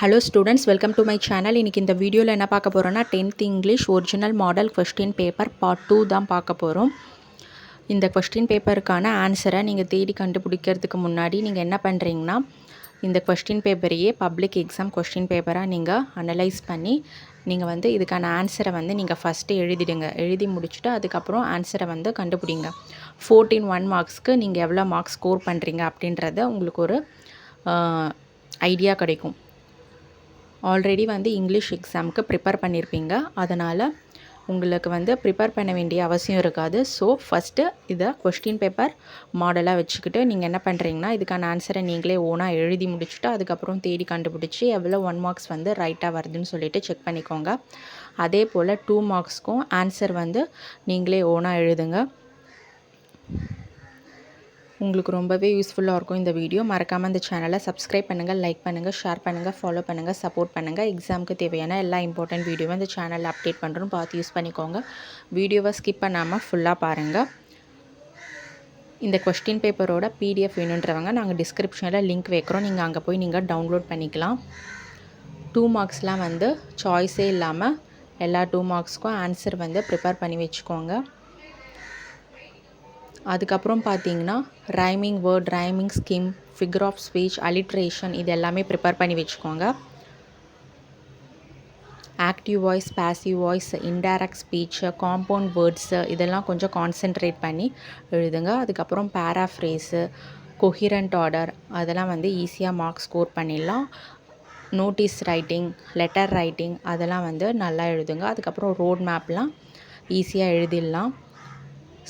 Hello students, welcome to my channel. இன்னைக்கு இந்த வீடியோவில் என்ன பார்க்க போகிறோன்னா 10th English original model question paper part 2 தான் பார்க்க போகிறோம். இந்த கொஸ்டின் பேப்பருக்கான ஆன்சரை நீங்கள் தேடி கண்டுபிடிக்கிறதுக்கு முன்னாடி நீங்கள் என்ன பண்ணுறீங்கன்னா, இந்த கொஸ்டின் பேப்பரையே பப்ளிக் எக்ஸாம் கொஸ்டின் பேப்பராக நீங்கள் அனலைஸ் பண்ணி நீங்கள் இதுக்கான ஆன்சரை நீங்கள் ஃபஸ்ட்டு எழுதிடுங்க. எழுதி முடிச்சுட்டு அதுக்கப்புறம் ஆன்சரை கண்டுபிடிங்க. 14 1 மார்க்ஸ்க்கு நீங்கள் எவ்வளோ மார்க்ஸ் ஸ்கோர் பண்ணுறீங்க அப்படின்றத உங்களுக்கு ஒரு ஐடியா கிடைக்கும். ஆல்ரெடி இங்கிலீஷ் எக்ஸாமுக்கு ப்ரிப்பேர் பண்ணியிருப்பீங்க, அதனால் உங்களுக்கு ப்ரிப்பேர் பண்ண வேண்டிய அவசியம் இருக்காது. ஸோ ஃபஸ்ட்டு இதை கொஸ்டின் பேப்பர் மாடலாக வச்சுக்கிட்டு நீங்கள் என்ன பண்ணுறீங்கன்னா, இதுக்கான ஆன்சரை நீங்களே ஓனாக எழுதி முடிச்சுட்டு அதுக்கப்புறம் தேடி கண்டுபிடிச்சி எவ்வளோ 1 மார்க்ஸ் ரைட்டாக வருதுன்னு சொல்லிட்டு செக் பண்ணிக்கோங்க. அதே போல் 2 மார்க்ஸ்க்கும் ஆன்சர் நீங்களே ஓனாக எழுதுங்க. உங்களுக்கு ரொம்பவே யூஸ்ஃபுல்லாக இருக்கும் இந்த வீடியோ. மறக்காமல் இந்த சேனலை சப்ஸ்கிரைப் பண்ணுங்கள், லைக் பண்ணுங்கள், ஷேர் பண்ணுங்கள், ஃபாலோ பண்ணுங்கள், சப்போர்ட் பண்ணுங்கள். எக்ஸாமுக்கு தேவையான எல்லா இம்பார்ட்டன்ட் வீடியோவும் இந்த சேனலில் அப்டேட் பண்ணுறோம், பார்த்து யூஸ் பண்ணிக்கோங்க. வீடியோவை ஸ்கிப் பண்ணாமல் ஃபுல்லாக பாருங்கள். இந்த கொஸ்டின் பேப்பரோட பிடிஎஃப் வேணுன்றவங்க நாங்கள் டிஸ்கிரிப்ஷனில் லிங்க் வைக்கிறோம், நீங்கள் அங்கே போய் நீங்கள் டவுன்லோட் பண்ணிக்கலாம். 2 மார்க்ஸ்லாம் சாய்ஸே இல்லாமல் எல்லா 2 மார்க்ஸ்க்கும் ஆன்சர் ப்ரிப்பேர் பண்ணி வச்சுக்கோங்க. அதுக்கப்புறம் பார்த்தீங்கன்னா rhyming word, rhyming scheme, figure of speech, alliteration இது எல்லாமே ப்ரிப்பேர் பண்ணி வச்சுக்கோங்க. Active voice, passive voice, indirect speech, compound words இதெல்லாம் கொஞ்சம் கான்சென்ட்ரேட் பண்ணி எழுதுங்க. அதுக்கப்புறம் பேராஃப்ரேஸு, கொஹிரண்ட் ஆர்டர் அதெல்லாம் ஈஸியாக மார்க்ஸ் ஸ்கோர் பண்ணிடலாம். நோட்டீஸ் ரைட்டிங், லெட்டர் ரைட்டிங் அதெல்லாம் நல்லா எழுதுங்க. அதுக்கப்புறம் ரோட் மேப்லாம் ஈஸியாக எழுதிடலாம்.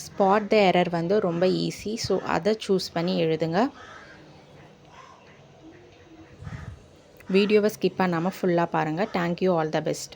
ஸ்பாட் த எரர் ரொம்ப ஈஸி, ஸோ அதை சூஸ் பண்ணி எழுதுங்க. வீடியோவை ஸ்கிப் பண்ணாமல் ஃபுல்லாக பாருங்கள். Thank you, all the best.